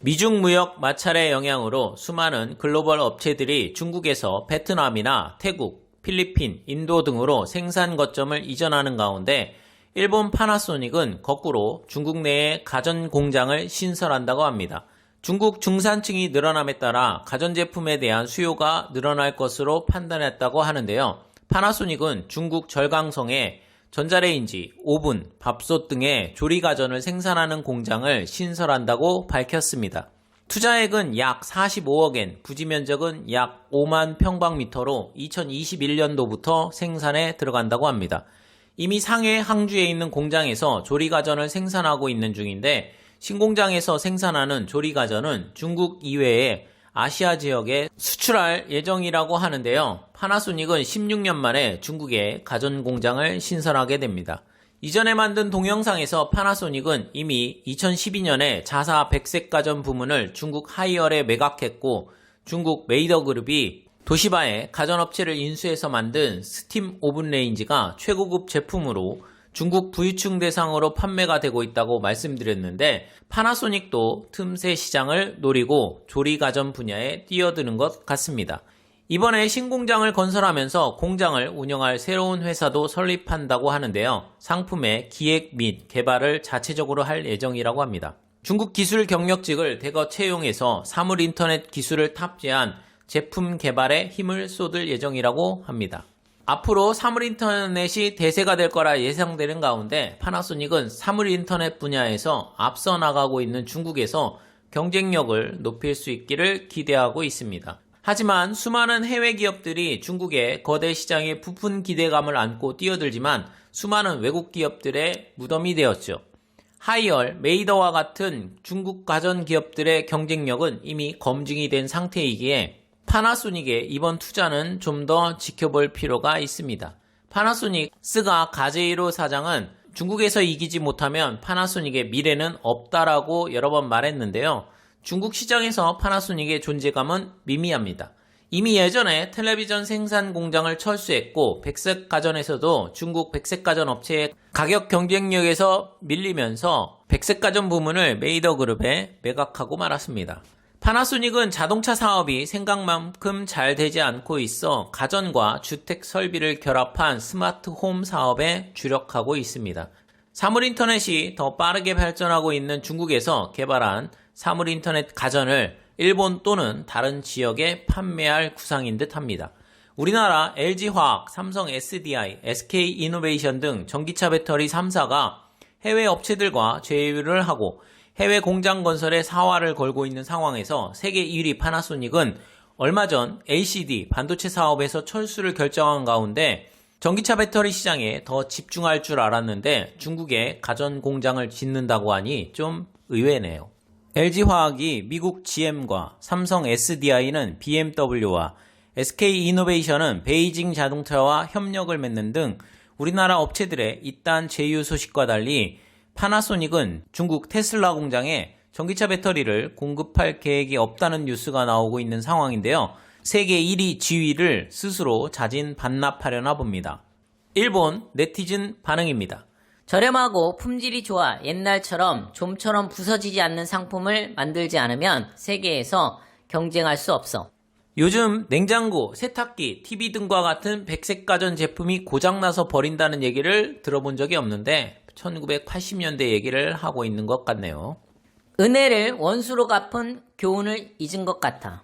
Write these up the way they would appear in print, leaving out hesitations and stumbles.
미중 무역 마찰의 영향으로 수많은 글로벌 업체들이 중국에서 베트남이나 태국, 필리핀, 인도 등으로 생산 거점을 이전하는 가운데 일본 파나소닉은 거꾸로 중국 내에 가전 공장을 신설한다고 합니다. 중국 중산층이 늘어남에 따라 가전제품에 대한 수요가 늘어날 것으로 판단했다고 하는데요. 파나소닉은 중국 절강성에 전자레인지, 오븐, 밥솥 등의 조리가전을 생산하는 공장을 신설한다고 밝혔습니다. 투자액은 약 45억엔, 부지 면적은 약 5만 평방미터로 2021년도부터 생산에 들어간다고 합니다. 이미 상해 항주에 있는 공장에서 조리가전을 생산하고 있는 중인데 신공장에서 생산하는 조리가전은 중국 이외에 아시아 지역에 수출할 예정이라고 하는데요. 파나소닉은 16년 만에 중국에 가전 공장을 신설하게 됩니다. 이전에 만든 동영상에서 파나소닉은 이미 2012년에 자사 백색 가전 부문을 중국 하이얼에 매각했고 중국 메이더그룹이 도시바에 가전업체를 인수해서 만든 스팀 오븐 레인지가 최고급 제품으로 중국 부유층 대상으로 판매가 되고 있다고 말씀드렸는데 파나소닉도 틈새 시장을 노리고 조리가전 분야에 뛰어드는 것 같습니다. 이번에 신공장을 건설하면서 공장을 운영할 새로운 회사도 설립한다고 하는데요. 상품의 기획 및 개발을 자체적으로 할 예정이라고 합니다. 중국 기술 경력직을 대거 채용해서 사물 인터넷 기술을 탑재한 제품 개발에 힘을 쏟을 예정이라고 합니다. 앞으로 사물 인터넷이 대세가 될 거라 예상되는 가운데 파나소닉은 사물 인터넷 분야에서 앞서 나가고 있는 중국에서 경쟁력을 높일 수 있기를 기대하고 있습니다. 하지만 수많은 해외 기업들이 중국의 거대 시장에 부푼 기대감을 안고 뛰어들지만 수많은 외국 기업들의 무덤이 되었죠. 하이얼, 메이더와 같은 중국 가전 기업들의 경쟁력은 이미 검증이 된 상태이기에 파나소닉의 이번 투자는 좀 더 지켜볼 필요가 있습니다. 파나소닉 스가 가제이로 사장은 중국에서 이기지 못하면 파나소닉의 미래는 없다라고 여러 번 말했는데요. 중국 시장에서 파나소닉의 존재감은 미미합니다. 이미 예전에 텔레비전 생산 공장을 철수했고 백색 가전에서도 중국 백색 가전 업체의 가격 경쟁력에서 밀리면서 백색 가전 부문을 메이더그룹에 매각하고 말았습니다. 파나소닉은 자동차 사업이 생각만큼 잘 되지 않고 있어 가전과 주택 설비를 결합한 스마트 홈 사업에 주력하고 있습니다. 사물 인터넷이 더 빠르게 발전하고 있는 중국에서 개발한 사물 인터넷 가전을 일본 또는 다른 지역에 판매할 구상인 듯 합니다. 우리나라 LG화학, 삼성 SDI, SK이노베이션 등 전기차 배터리 3사가 해외 업체들과 제휴를 하고 해외 공장 건설에 사활을 걸고 있는 상황에서 세계 1위 파나소닉은 얼마 전 LCD 반도체 사업에서 철수를 결정한 가운데 전기차 배터리 시장에 더 집중할 줄 알았는데 중국에 가전 공장을 짓는다고 하니 좀 의외네요. LG화학이 미국 GM과 삼성 SDI는 BMW와 SK이노베이션은 베이징 자동차와 협력을 맺는 등 우리나라 업체들의 이딴 제휴 소식과 달리 파나소닉은 중국 테슬라 공장에 전기차 배터리를 공급할 계획이 없다는 뉴스가 나오고 있는 상황인데요. 세계 1위 지위를 스스로 자진 반납하려나 봅니다. 일본 네티즌 반응입니다. 저렴하고 품질이 좋아 옛날처럼 좀처럼 부서지지 않는 상품을 만들지 않으면 세계에서 경쟁할 수 없어. 요즘 냉장고, 세탁기, TV 등과 같은 백색 가전 제품이 고장나서 버린다는 얘기를 들어본 적이 없는데 1980년대 얘기를 하고 있는 것 같네요. 은혜를 원수로 갚은 교훈을 잊은 것 같아.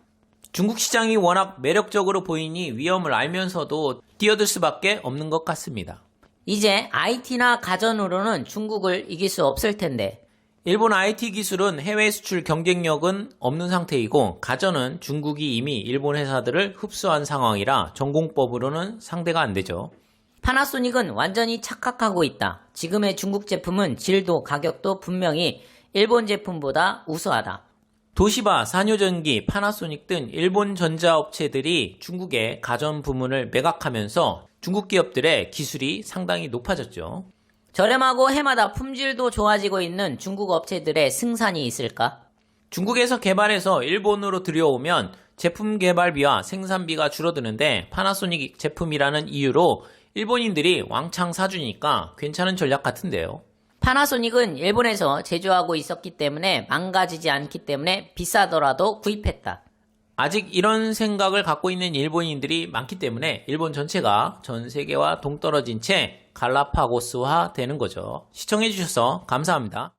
중국 시장이 워낙 매력적으로 보이니 위험을 알면서도 뛰어들 수밖에 없는 것 같습니다. 이제 IT나 가전으로는 중국을 이길 수 없을 텐데. 일본 IT 기술은 해외 수출 경쟁력은 없는 상태이고 가전은 중국이 이미 일본 회사들을 흡수한 상황이라 전공법으로는 상대가 안 되죠. 파나소닉은 완전히 착각하고 있다. 지금의 중국 제품은 질도 가격도 분명히 일본 제품보다 우수하다. 도시바, 산요전기, 파나소닉 등 일본 전자업체들이 중국의 가전 부문을 매각하면서 중국 기업들의 기술이 상당히 높아졌죠. 저렴하고 해마다 품질도 좋아지고 있는 중국 업체들의 승산이 있을까? 중국에서 개발해서 일본으로 들여오면 제품 개발비와 생산비가 줄어드는데 파나소닉 제품이라는 이유로 일본인들이 왕창 사주니까 괜찮은 전략 같은데요. 파나소닉은 일본에서 제조하고 있었기 때문에 망가지지 않기 때문에 비싸더라도 구입했다. 아직 이런 생각을 갖고 있는 일본인들이 많기 때문에 일본 전체가 전 세계와 동떨어진 채 갈라파고스화 되는 거죠. 시청해주셔서 감사합니다.